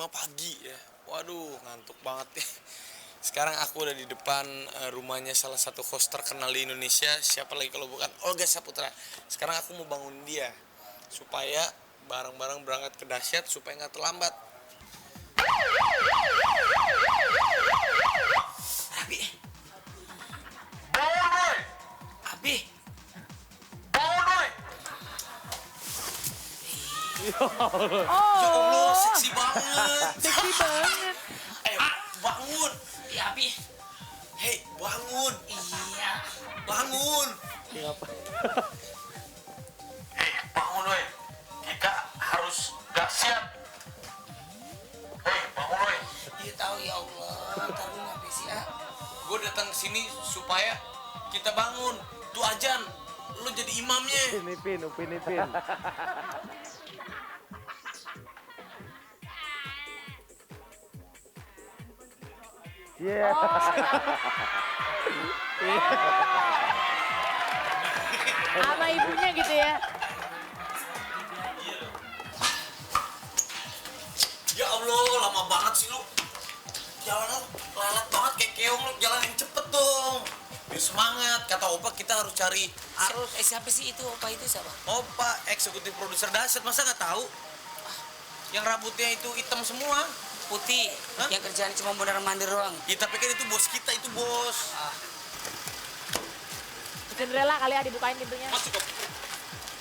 5 pagi ya. Waduh, ngantuk banget ya. Sekarang aku udah di depan rumahnya salah satu host terkenal di Indonesia. Siapa lagi kalau bukan Olga Saputra. Sekarang aku mau bangun dia supaya bareng-bareng berangkat ke Dahsyat supaya nggak terlambat. Abi. Abi. Ya Allah, seksi banget. Seksi banget. Bangun. Ya, Abi. Hei, bangun. Iya. Bangun. Hei, bangun, woi. Kita harus dahsyat. Hei, bangun, woi. Iya tahu ya Allah. Tahu ngapain sih, ah? Gue datang ke sini supaya kita bangun. Tuh ajan. Lu jadi imamnya. Upin Ipin. Iya. Sama ibunya gitu ya. Ya Allah, lama banget sih lu. Jalan lalat banget kayak keong, lu jalan yang cepet dong. Biar semangat, kata Opa kita harus cari arus. Siapa sih itu? Opa itu siapa? Opa, eksekutif produser Dahsyat, masa nggak tahu? Yang rambutnya itu hitam semua. Putih, Hah? yang kerjaan cuma beneran mandir doang. Ya tapi kan itu bos kita, itu bos. Cinderella kali ya dibukain pintunya. Masuk, Op.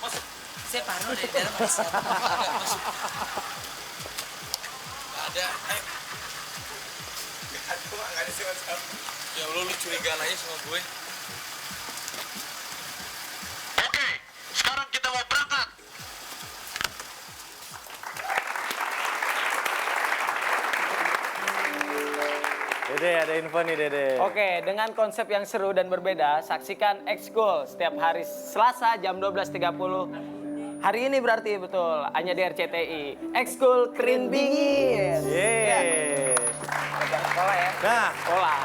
Masuk. Saya parno dari dalam ada siapa. Masuk. Nggak ada, ayo. Nggak ada siapa-siapa. Ya Allah, lu curigaan aja sama gue. Oke, sekarang kita mau berangkat. Dede, ada info nih Dede. Oke, dengan konsep yang seru dan berbeda, saksikan X-Goal setiap hari Selasa jam 12.30. Hari ini berarti betul, hanya di RCTI. X-Goal Keren Bingit. Yeay. Sekolah ya. Nah, Sekolah.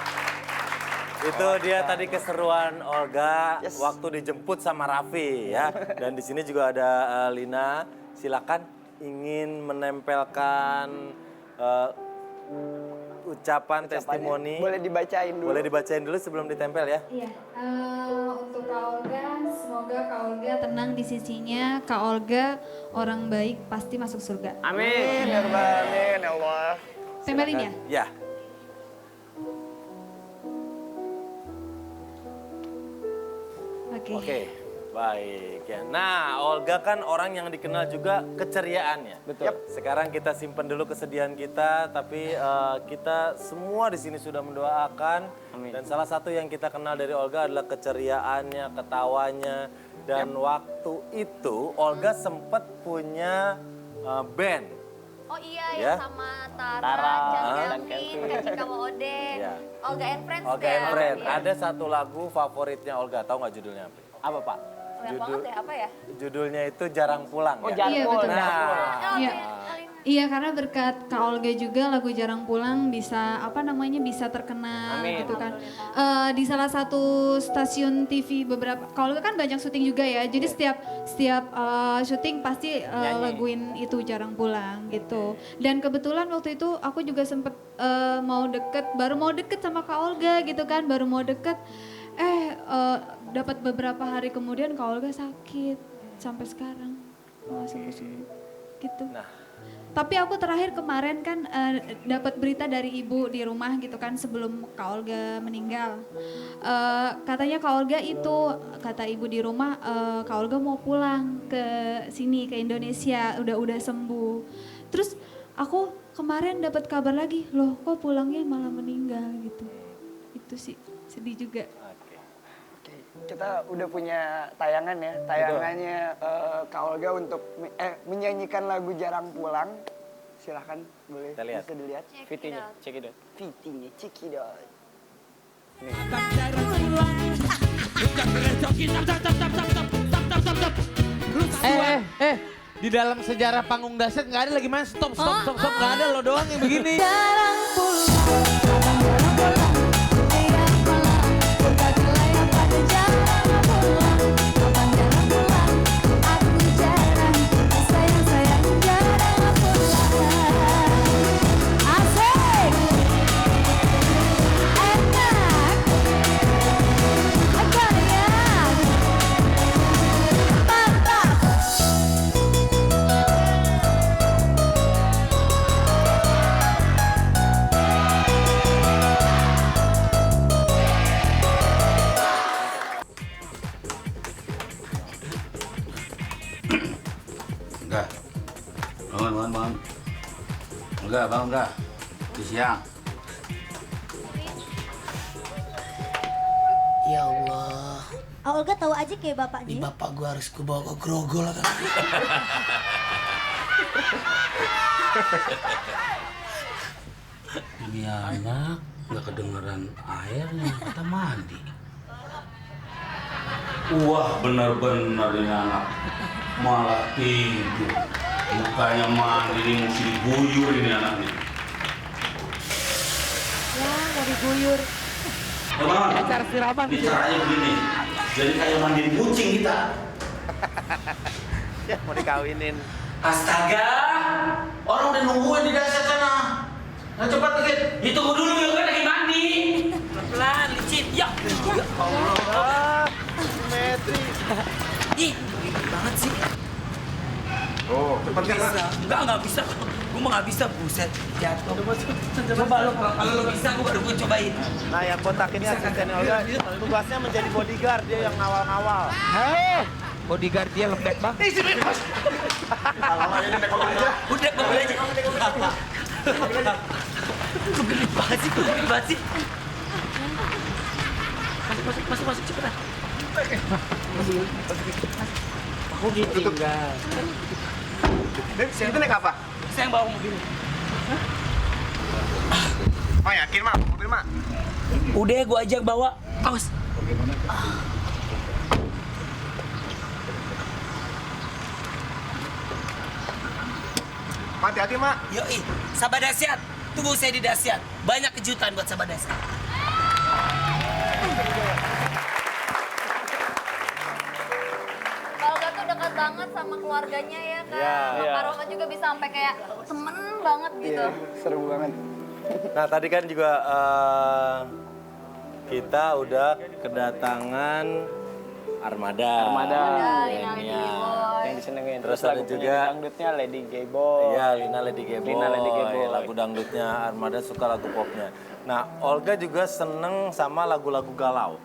itu dia tadi keseruan Olga waktu dijemput sama Raffi ya. Dan di sini juga ada Lina. Silakan ingin menempelkan ucapan testimoni. Boleh dibacain dulu. Boleh dibacain dulu sebelum ditempel ya. Iya, untuk Kak Olga, semoga Kak Olga tenang di sisinya. Kak Olga orang baik pasti masuk surga. Amin. Ya Rabbal Alamin, ya Allah. Tempelin ya? Ya. Oke, baik ya. Nah, Olga kan orang yang dikenal juga keceriaannya. Betul. Sekarang kita simpen dulu kesedihan kita, tapi kita semua di sini sudah mendoakan. Amin. Dan salah satu yang kita kenal dari Olga adalah keceriaannya, ketawanya. Dan waktu itu Olga sempat punya band. Oh iya, Ya. yang sama Tara, Tara, Jan dan Gelmin, Kevin. Kak Cika Ode, Ya. Olga and Friends Olga deh. and Friend. Iya. Ada satu lagu favoritnya Olga, tahu nggak judulnya apa? Apa Pak? Banyak banget ya, apa ya? Judulnya itu Jarang Pulang Oh, ya. Jarang Iya, Pulang. betul. Nah, Iya. Iya, karena berkat Kak Olga juga lagu Jarang Pulang bisa bisa terkenal Amin. gitu kan. Di salah satu stasiun TV beberapa, Kak Olga kan banyak syuting juga ya. Jadi setiap syuting pasti laguin itu Jarang Pulang gitu. Dan kebetulan waktu itu aku juga sempet baru mau deket sama Kak Olga gitu kan, baru mau deket. Dapat beberapa hari kemudian Kak Olga sakit sampai sekarang nggak sembuh-sembuh gitu. Nah. Tapi aku terakhir kemarin kan dapat berita dari ibu di rumah gitu kan sebelum Kak Olga meninggal. Katanya Kak Olga itu, kata ibu di rumah, Kak Olga mau pulang ke sini ke Indonesia, udah sembuh. Terus aku kemarin dapat kabar lagi, loh kok pulangnya malah meninggal gitu. Itu sih sedih juga. Kita udah punya tayangan ya, tayangannya Kak Olga untuk menyanyikan lagu Jarang Pulang. Silahkan, boleh Kita lihat. bisa dilihat. Fitinya, cekidot. Fitinya, cekidot. Di dalam sejarah panggung Dahsyat nggak ada lagi mas stop nggak ada lo doang yang begini. Jarang pulang, jarang pulang, tiap malam, berbagi layar pada jarang pulang, kapan jarang pulang, aku jarang, sayang jarang pulang. bangun dah. Siang. Ya Allah. Olga tahu aja kayak Ini bapaknya. bapak gua harus ku bawa ke grogol kan. Ini anak nggak kedengeran airnya, kata mandi. Wah, benar-benar ini anak malah tidur. Mukanya mandi, ini mesti diguyur ini anak nih. Ya, mau diguyur. Teman, Cara siraman. ini caranya begini. Jadi kayak mandiin kucing kita. Ya, mau dikawinin. Astaga, orang udah nungguin di dasar sana. Nah cepat dikit, ditunggu dulu ya kan lagi mandi. Pelan, licin. Ya. Simetri. Ih, ribet banget sih. Oh, cepat Enggak bisa. Gua mah nggak bisa, buset. Jatuh. Coba lo, kalau lo bisa, gua baru cobain. Nah, yang kotak ini asisten Olga. Tugasnya menjadi bodyguard, dia yang ngawal-ngawal. Hei, bodyguard dia lembek bang. Udah, bawa aja. Lu gede banget sih, Masuk, cepetan. Aku ditinggal. Itu naik apa? Saya yang bawa mobil. Oh, yakin, Mak? Mobil, Mak? Udah, gua aja yang bawa. Awas. Hati-hati, Mak. Yoi, sahabat dahsyat. Tunggu saya di dahsyat. Banyak kejutan buat sahabat dahsyat. Kalau Olga tuh dekat banget sama keluarganya ya kan. Iya. Sama Kak Roman juga bisa sampai kayak temen banget gitu. Seru banget. Nah, tadi kan juga kita udah kedatangan Armada. Armada. Lina Lady Iya. Boy. Yang disenengin. Terus Terus ada lagu juga- penyanyi dangdutnya Lady Gay Boy. Iya, Lina Lady Gay Boy. Lina Lady Gay Boy. Lagu dangdutnya Armada suka lagu popnya. Nah, Olga juga seneng sama lagu-lagu galau.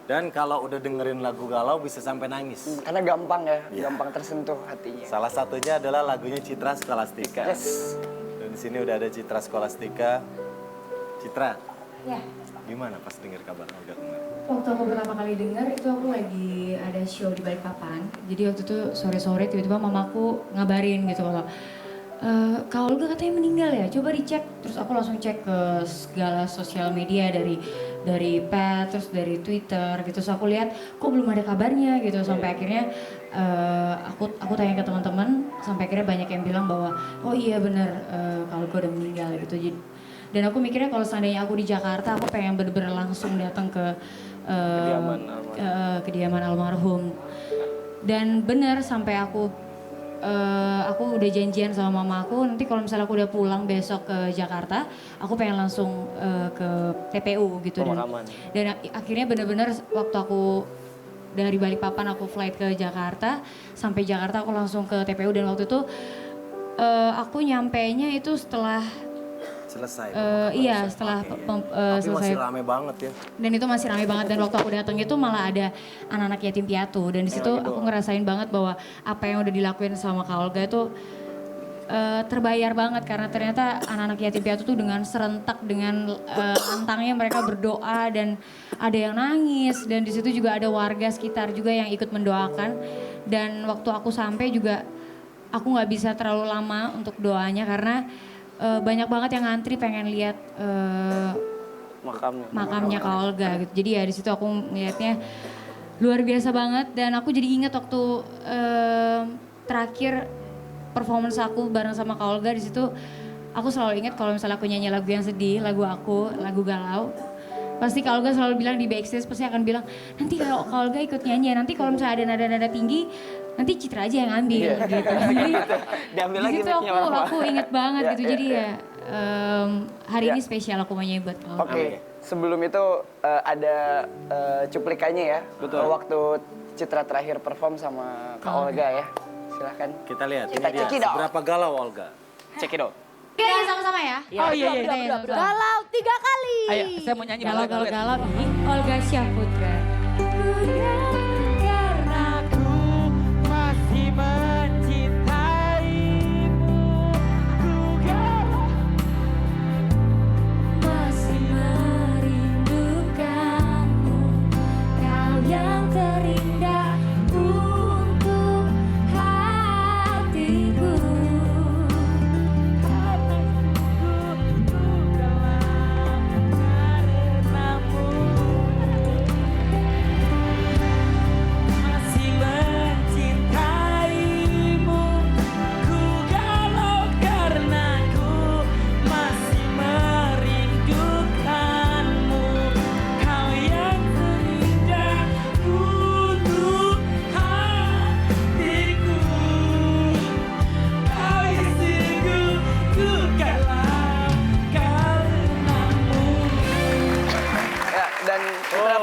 Dan kalau udah dengerin lagu galau bisa sampai nangis. Karena gampang ya, Iya. gampang tersentuh hatinya. Salah satunya adalah lagunya Citra Scholastika. Yes. Dan di sini udah ada Citra Scholastika. Citra, Ya, gimana pas denger kabar Olga kemarin? waktu aku pertama kali dengar itu aku lagi ada show di Balikpapan. Jadi waktu itu sore-sore tiba-tiba mamaku ngabarin gitu kalau Kak Olga katanya meninggal ya, coba dicek. Terus aku langsung cek ke segala sosial media dari pet, terus dari Twitter gitu. Terus aku lihat kok belum ada kabarnya gitu. Sampai akhirnya aku tanya ke teman-teman, sampai akhirnya banyak yang bilang bahwa oh iya benar Kak Olga udah meninggal gitu. Dan aku mikirnya kalau seandainya aku di Jakarta, aku pengen bener-bener langsung datang ke kediaman almarhum. Dan bener sampai aku udah janjian sama mama aku, nanti kalau misalnya aku udah pulang besok ke Jakarta, aku pengen langsung ke TPU gitu. Dan akhirnya bener-bener waktu aku dari Balikpapan aku flight ke Jakarta, sampai Jakarta aku langsung ke TPU. Dan waktu itu aku nyampainya itu setelah Selesai. iya setelah Tapi selesai. masih rame banget ya. Dan itu masih ramai banget, dan waktu aku datang itu malah ada anak-anak yatim piatu, dan di situ aku ngerasain banget bahwa apa yang udah dilakuin sama Kak Olga itu terbayar banget, karena ternyata anak-anak yatim piatu tuh dengan serentak, dengan lantangnya mereka berdoa, dan ada yang nangis, dan di situ juga ada warga sekitar juga yang ikut mendoakan. Dan waktu aku sampai juga aku nggak bisa terlalu lama untuk doanya karena banyak banget yang ngantri pengen lihat makamnya Kak Olga gitu. Jadi ya di situ aku melihatnya luar biasa banget, dan aku jadi ingat waktu terakhir performance aku bareng sama Kak Olga. Di situ aku selalu ingat kalau misalnya aku nyanyi lagu yang sedih, lagu aku, lagu galau, pasti Kak Olga selalu bilang di backstage, pasti akan bilang nanti kalau Kak Olga ikut nyanyi, nanti kalau misalnya ada nada-nada tinggi nanti Citra aja yang ambil gitu. Jadi Diambil di lagi situ mic-nya orang. aku inget banget gitu. Jadi ya hari ini spesial aku mau nyanyi buat Kak Olga. Oke, sebelum itu ada cuplikannya ya. Betul. Waktu Citra terakhir perform sama Kak Olga ya. Silahkan. Kita lihat Kita ini dia. cekidot. Seberapa galau Olga. Cekidot. Kita nyanyi sama-sama ya. Oh iya iya. Kita nyanyi sama-sama. Galau 3 kali. Ayo, saya mau nyanyi Galau, balik. galau, galau. Olga Syahputra. Karena ku masih mencintaimu, ku galau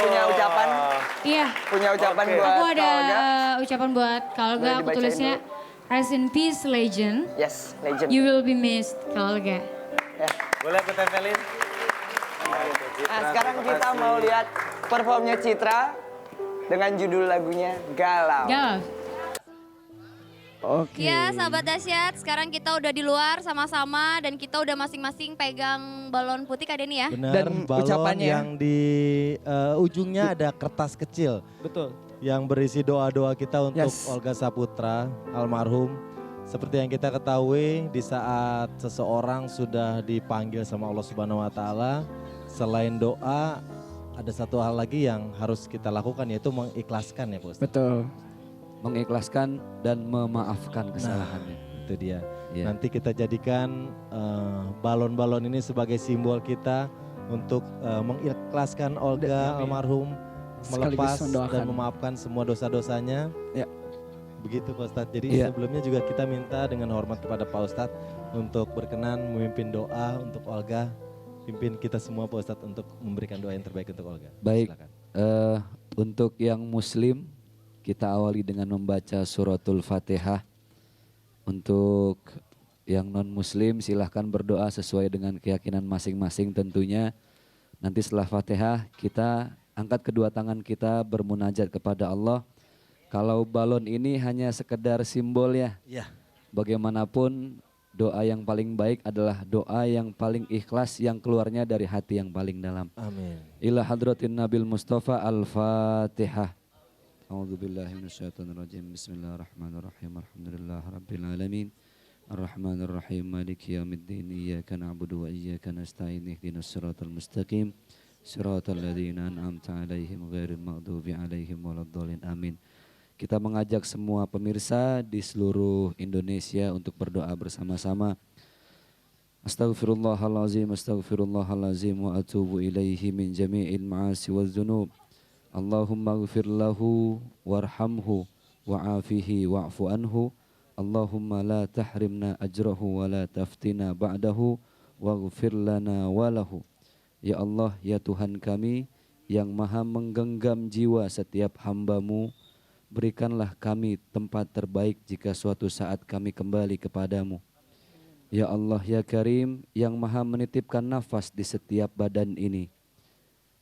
punya ucapan. Iya, Punya ucapan Oke. buat aku ada Kak Olga. ucapan buat Kak Olga. Boleh Aku dibacain tulisnya, rest in peace legend. Yes, legend. You will be missed, Kak Olga. Ya. Boleh aku tempelin? Nah, sekarang kita mau lihat performnya Citra dengan judul lagunya Galau. Galau. Oke. Ya sahabat dahsyat, sekarang kita udah di luar sama-sama dan kita udah masing-masing pegang balon putih Kak Denny ya. Benar, Dan balon ucapannya. yang di ujungnya ada kertas kecil. Betul. Yang berisi doa-doa kita untuk Yes. Olga Saputra, almarhum. Seperti yang kita ketahui di saat seseorang sudah dipanggil sama Allah Subhanahu wa taala, selain doa ada satu hal lagi yang harus kita lakukan yaitu mengikhlaskan ya Pak Ustadz. Betul. Mengikhlaskan dan memaafkan kesalahannya. Itu dia. Iya. Nanti kita jadikan balon-balon ini sebagai simbol kita untuk mengikhlaskan Olga almarhum, Sekaligus melepas mendoakan. dan memaafkan semua dosa-dosanya. Ya. Begitu Pak Ustadz. Jadi Iya. sebelumnya juga kita minta dengan hormat kepada Pak Ustadz untuk berkenan memimpin doa untuk Olga. Pimpin kita semua Pak Ustadz untuk memberikan doa yang terbaik untuk Olga. Baik. Silakan. Untuk yang muslim kita awali dengan membaca suratul Fatihah. Untuk yang non muslim silahkan berdoa sesuai dengan keyakinan masing-masing tentunya. Nanti setelah Fatihah kita angkat kedua tangan kita bermunajat kepada Allah. Kalau balon ini hanya sekedar simbol ya. Iya. Bagaimanapun doa yang paling baik adalah doa yang paling ikhlas yang keluarnya dari hati yang paling dalam. Amin. Ila hadratin Nabil Mustafa Al-Fatihah. A'udzubillahi minasyaitonirrajim. Bismillahirrahmanirrahim. Alhamdulillahirabbil alamin. Arrahmanirrahim. Maliki yaumiddin. Iyyaka na'budu wa iyyaka nasta'in. Ihdinas siratal mustaqim. Siratal ladzina an'amta 'alaihim ghairil maghdubi 'alaihim waladdallin. Amin. Kita mengajak semua pemirsa di seluruh Indonesia untuk berdoa bersama-sama. Astaghfirullahalazim, astaghfirullahalazim wa atubu ilaihi min jami'il ma'asi wal dzunub. Allahumma ighfir lahu warhamhu wa'afihi wa'fu anhu. Allahumma la tahrimna ajrahu wa la taftina ba'dahu waghfir lana walahu. Ya Allah, ya Tuhan kami yang maha menggenggam jiwa setiap hamba-Mu, berikanlah kami tempat terbaik jika suatu saat kami kembali kepadamu. Ya Allah, ya Karim, yang maha menitipkan nafas di setiap badan ini.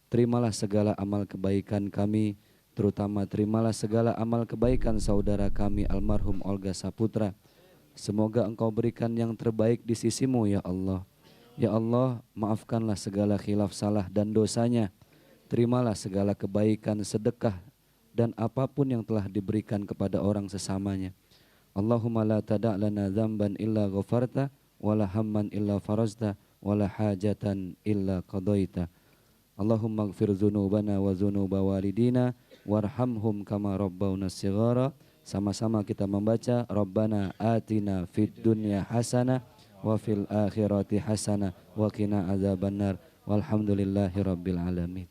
Terimalah segala amal kebaikan kami, terutama terimalah segala amal kebaikan saudara kami almarhum Olga Saputra. Semoga Engkau berikan yang terbaik di sisimu ya Allah. Ya Allah, maafkanlah segala khilaf salah dan dosanya. Terimalah segala kebaikan, sedekah, dan apapun yang telah diberikan kepada orang sesamanya. Allahumma la tada' lana dzamban illa ghafarta, wala hamman illa farazta, wala hajatan illa qadaita. Allahumma ighfir dzunubana wa dzunuba walidina, warhamhum kama rabbawna shighara. Sama-sama kita membaca Rabbana atina fid dunya hasanah wa fil akhirati hasanah wa qina adzabannar. Walhamdulillahi rabbil alamin.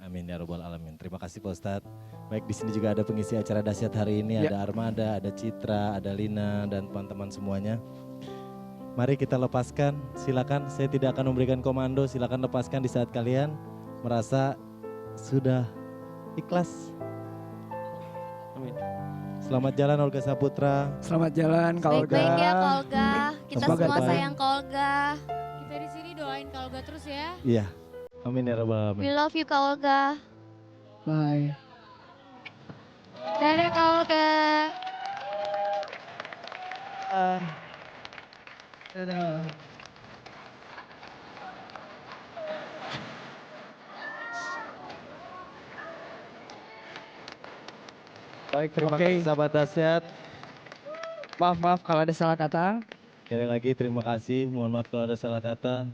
Amin ya rabbal alamin. Terima kasih Pak Ustadz. Baik, di sini juga ada pengisi acara dahsyat hari ini, ada Armada, ada Citra, ada Lina dan teman-teman semuanya. Mari kita lepaskan, silakan. Saya tidak akan memberikan komando, silakan lepaskan di saat kalian merasa sudah ikhlas. Amin. Selamat jalan Olga Saputra. Selamat jalan Kak Olga. Baik-baik ya Kak Olga. Kita Semoga semua baik. sayang Kak Olga. Kita di sini doain Kak Olga terus ya. Iya. Amin ya rabbal alamin. We love you Kak Olga. Bye. Dadah Kak Olga. Baik, terima kasih sahabat dahsyat. Maaf kalau ada salah kata. Sekali lagi terima kasih, mohon maaf kalau ada salah kata.